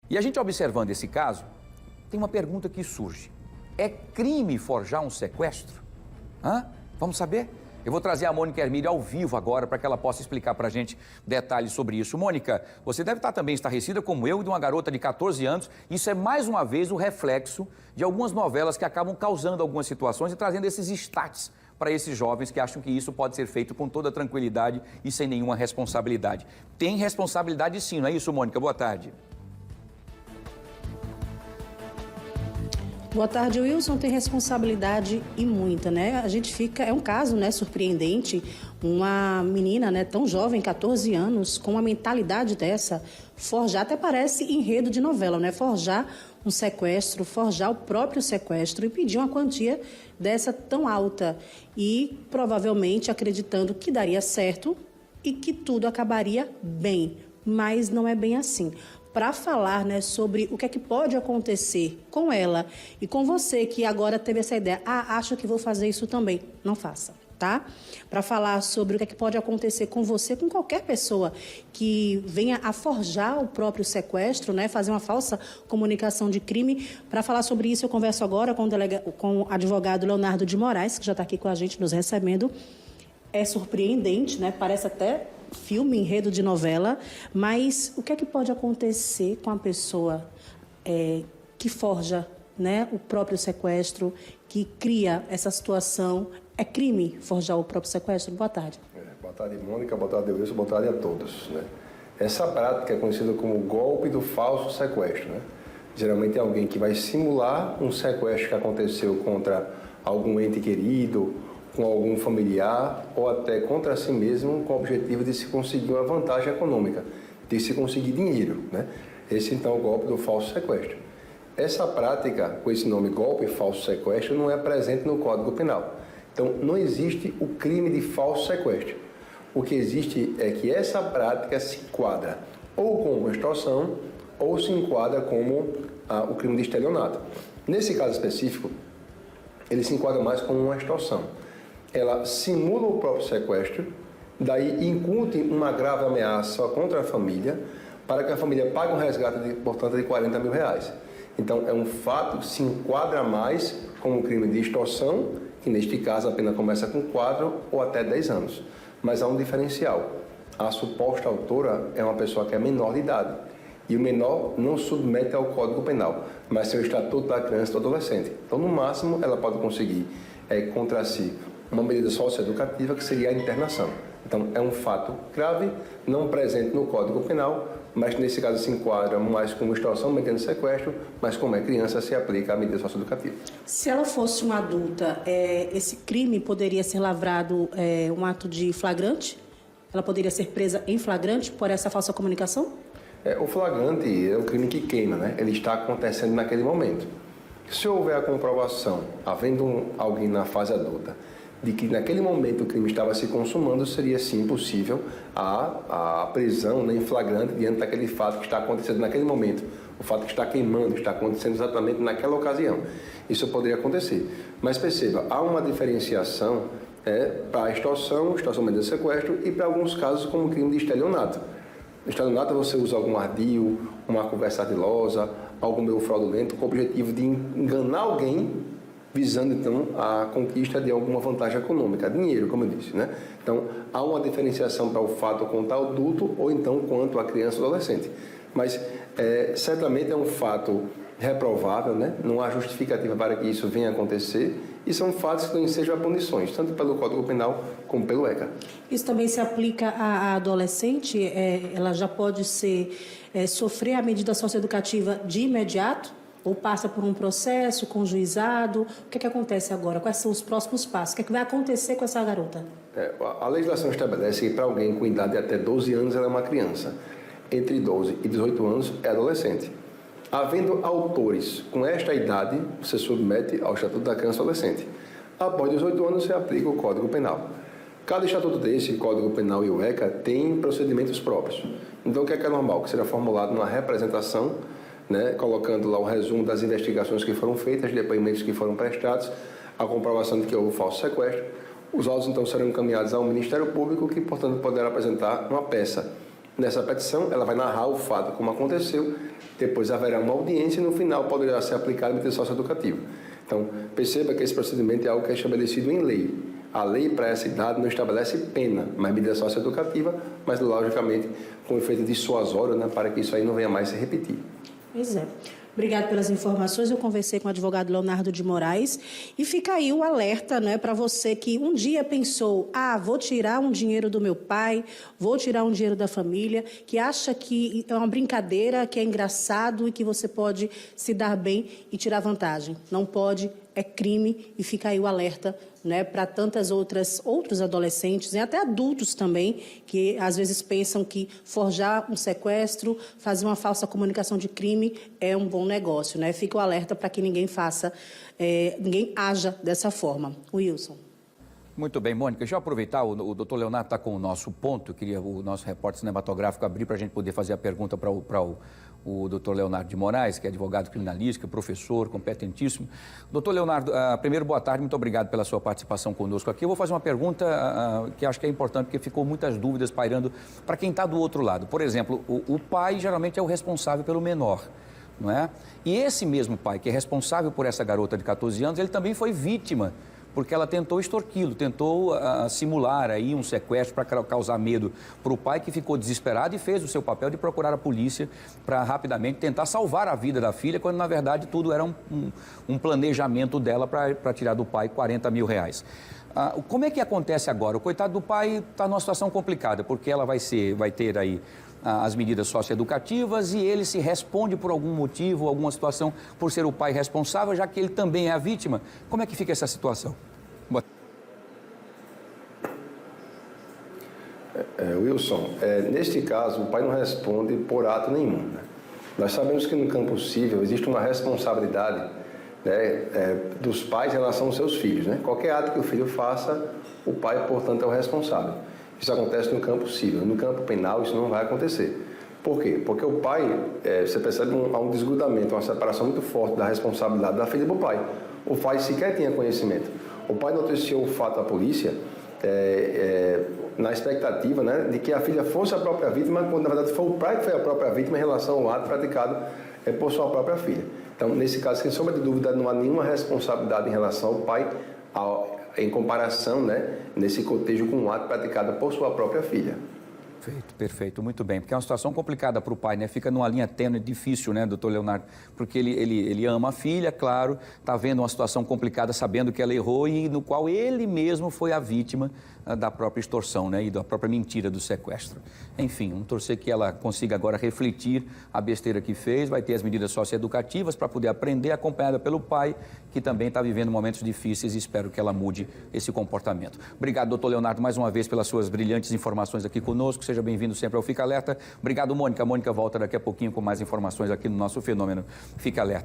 E a gente observando esse caso, tem uma pergunta que surge. É crime forjar um sequestro? Vamos saber? Eu vou trazer a Mônica Hermílio ao vivo agora para que ela possa explicar para a gente detalhes sobre isso. Mônica, você deve estar também estarrecida como eu, de uma garota de 14 anos. Isso é mais uma vez o reflexo de algumas novelas que acabam causando algumas situações e trazendo esses estates para esses jovens que acham que isso pode ser feito com toda tranquilidade e sem nenhuma responsabilidade. Tem responsabilidade sim, não é isso, Mônica? Boa tarde. Boa tarde, Wilson. Tem responsabilidade e muita, né? A gente fica... É um caso, né, surpreendente. Uma menina, né, tão jovem, 14 anos, com uma mentalidade dessa, forjar, até parece enredo de novela, né? Forjar um sequestro, forjar o próprio sequestro e pedir uma quantia dessa tão alta. E provavelmente acreditando que daria certo e que tudo acabaria bem. Mas não é bem assim. Para falar, né, sobre o que é que pode acontecer com ela e com você que agora teve essa ideia, acho que vou fazer isso também, não faça, tá? Para falar sobre o que é que pode acontecer com você, com qualquer pessoa que venha a forjar o próprio sequestro, né, fazer uma falsa comunicação de crime. Para falar sobre isso, eu converso agora com o advogado Leonardo de Moraes, que já está aqui com a gente, nos recebendo. É surpreendente, né? Parece até filme, enredo de novela, mas o que é que pode acontecer com a pessoa que forja, né, o próprio sequestro, que cria essa situação? É crime forjar o próprio sequestro? Boa tarde. Boa tarde, Mônica. Boa tarde, Wilson. Boa tarde a todos, né? Essa prática é conhecida como golpe do falso sequestro, né? Geralmente é alguém que vai simular um sequestro que aconteceu contra algum ente querido, com algum familiar ou até contra si mesmo, com o objetivo de se conseguir uma vantagem econômica, de se conseguir dinheiro, né? Esse então é o golpe do falso sequestro. Essa prática, com esse nome golpe falso sequestro, não é presente no Código Penal. Então, não existe o crime de falso sequestro. O que existe é que essa prática se enquadra ou como extorsão ou se enquadra como o crime de estelionato. Nesse caso específico, ele se enquadra mais como uma extorsão. Ela simula o próprio sequestro, daí incute uma grave ameaça contra a família, para que a família pague um resgate, portanto, de R$40 mil. Então, é um fato que se enquadra mais como um crime de extorsão, que neste caso a pena começa com 4 ou até 10 anos. Mas há um diferencial. A suposta autora é uma pessoa que é menor de idade. E o menor não submete ao Código Penal, mas tem o Estatuto da Criança e do Adolescente. Então, no máximo, ela pode conseguir contra si uma medida socioeducativa, que seria a internação. Então, é um fato grave, não presente no Código Penal, mas nesse caso se enquadra mais como extorsão, mediante sequestro, mas como é criança, se aplica a medida socioeducativa. Se ela fosse uma adulta, esse crime poderia ser lavrado um ato de flagrante? Ela poderia ser presa em flagrante por essa falsa comunicação? O flagrante é um crime que queima, né? Ele está acontecendo naquele momento. Se houver a comprovação, havendo alguém na fase adulta, de que naquele momento o crime estava se consumando, seria sim possível a prisão, né, em flagrante diante daquele fato que está acontecendo naquele momento. O fato que está queimando, está acontecendo exatamente naquela ocasião. Isso poderia acontecer. Mas perceba, há uma diferenciação para a extorsão mediante sequestro e para alguns casos como crime de estelionato. No estelionato você usa algum ardil, uma conversa ardilosa, algum meio fraudulento com o objetivo de enganar alguém, visando, então, a conquista de alguma vantagem econômica, dinheiro, como eu disse, né? Então, há uma diferenciação para o fato quanto ao adulto ou, então, quanto à criança ou adolescente. Mas, certamente é um fato reprovável, né? Não há justificativa para que isso venha a acontecer e são fatos que não ensejam a punições, tanto pelo Código Penal como pelo ECA. Isso também se aplica à adolescente? Ela já pode sofrer a medida socioeducativa de imediato? Ou passa por um processo com o juizado? O que acontece agora? Quais são os próximos passos? O que vai acontecer com essa garota? A legislação estabelece que para alguém com idade de até 12 anos ela é uma criança. Entre 12 e 18 anos é adolescente. Havendo autores com esta idade, você submete ao Estatuto da Criança e Adolescente. Após 18 anos, você aplica o Código Penal. Cada estatuto desse, Código Penal e o ECA, tem procedimentos próprios. Então, o que é normal? Que será formulado uma representação, né, colocando lá o resumo das investigações que foram feitas, depoimentos que foram prestados, a comprovação de que houve falso sequestro. Os autos, então, serão encaminhados ao Ministério Público, que, portanto, poderá apresentar uma peça Nessa petição, ela vai narrar o fato como aconteceu, depois haverá uma audiência e no final poderá ser aplicada a medida socioeducativa. Então, perceba que esse procedimento é algo que é estabelecido em lei. A lei para essa idade não estabelece pena, mas medida socioeducativa, mas logicamente com efeito dissuasório, né, para que isso aí não venha mais se repetir. Pois é. Obrigada pelas informações. Eu conversei com o advogado Leonardo de Moraes e fica aí o alerta, né, para você que um dia pensou, vou tirar um dinheiro do meu pai, vou tirar um dinheiro da família, que acha que é uma brincadeira, que é engraçado e que você pode se dar bem e tirar vantagem. Não pode, é crime e fica aí o alerta, né, para tantas outros adolescentes e até adultos também, que às vezes pensam que forjar um sequestro, fazer uma falsa comunicação de crime é um bom negócio, né? Fica o alerta para que ninguém ninguém haja dessa forma. Wilson. Muito bem, Mônica. Deixa eu aproveitar, o doutor Leonardo está com o nosso ponto, eu queria o nosso repórter cinematográfico abrir para a gente poder fazer a pergunta para o doutor Leonardo de Moraes, que é advogado criminalístico, professor, competentíssimo. Doutor Leonardo, primeiro, boa tarde, muito obrigado pela sua participação conosco aqui. Eu vou fazer uma pergunta que acho que é importante, porque ficou muitas dúvidas pairando para quem está do outro lado. Por exemplo, o pai geralmente é o responsável pelo menor, não é? E esse mesmo pai que é responsável por essa garota de 14 anos, ele também foi vítima, porque ela tentou extorquí-lo, tentou simular aí um sequestro para causar medo para o pai, que ficou desesperado e fez o seu papel de procurar a polícia para rapidamente tentar salvar a vida da filha, quando na verdade tudo era um planejamento dela para tirar do pai 40 mil reais. Como é que acontece agora? O coitado do pai está numa situação complicada, porque ela vai ter aí as medidas socioeducativas e ele se responde por algum motivo, alguma situação, por ser o pai responsável, já que ele também é a vítima. Como é que fica essa situação? Wilson, neste caso, o pai não responde por ato nenhum, né? Nós sabemos que no campo civil existe uma responsabilidade, né, dos pais em relação aos seus filhos, né? Qualquer ato que o filho faça, o pai, portanto, é o responsável. Isso acontece no campo civil. No campo penal, isso não vai acontecer. Por quê? Porque o pai, você percebe há um desgrudamento, uma separação muito forte da responsabilidade da filha para o pai. O pai sequer tinha conhecimento. O pai noticiou o fato à polícia na expectativa, né, de que a filha fosse a própria vítima, quando na verdade foi o pai que foi a própria vítima em relação ao ato praticado por sua própria filha. Então, nesse caso, sem sombra de dúvida, não há nenhuma responsabilidade em relação ao pai em comparação, né, nesse cotejo com um ato praticado por sua própria filha. Perfeito, muito bem, porque é uma situação complicada para o pai, né? Fica numa linha tênue, difícil, né, doutor Leonardo? Porque ele ama a filha, claro, está vendo uma situação complicada, sabendo que ela errou e no qual ele mesmo foi a vítima da própria extorsão, né, e da própria mentira do sequestro. Enfim, vamos torcer que ela consiga agora refletir a besteira que fez, vai ter as medidas socioeducativas para poder aprender, acompanhada pelo pai, que também está vivendo momentos difíceis e espero que ela mude esse comportamento. Obrigado, doutor Leonardo, mais uma vez pelas suas brilhantes informações aqui conosco. Seja bem-vindo sempre ao Fica Alerta. Obrigado, Mônica. A Mônica volta daqui a pouquinho com mais informações aqui no nosso Fenômeno Fica Alerta.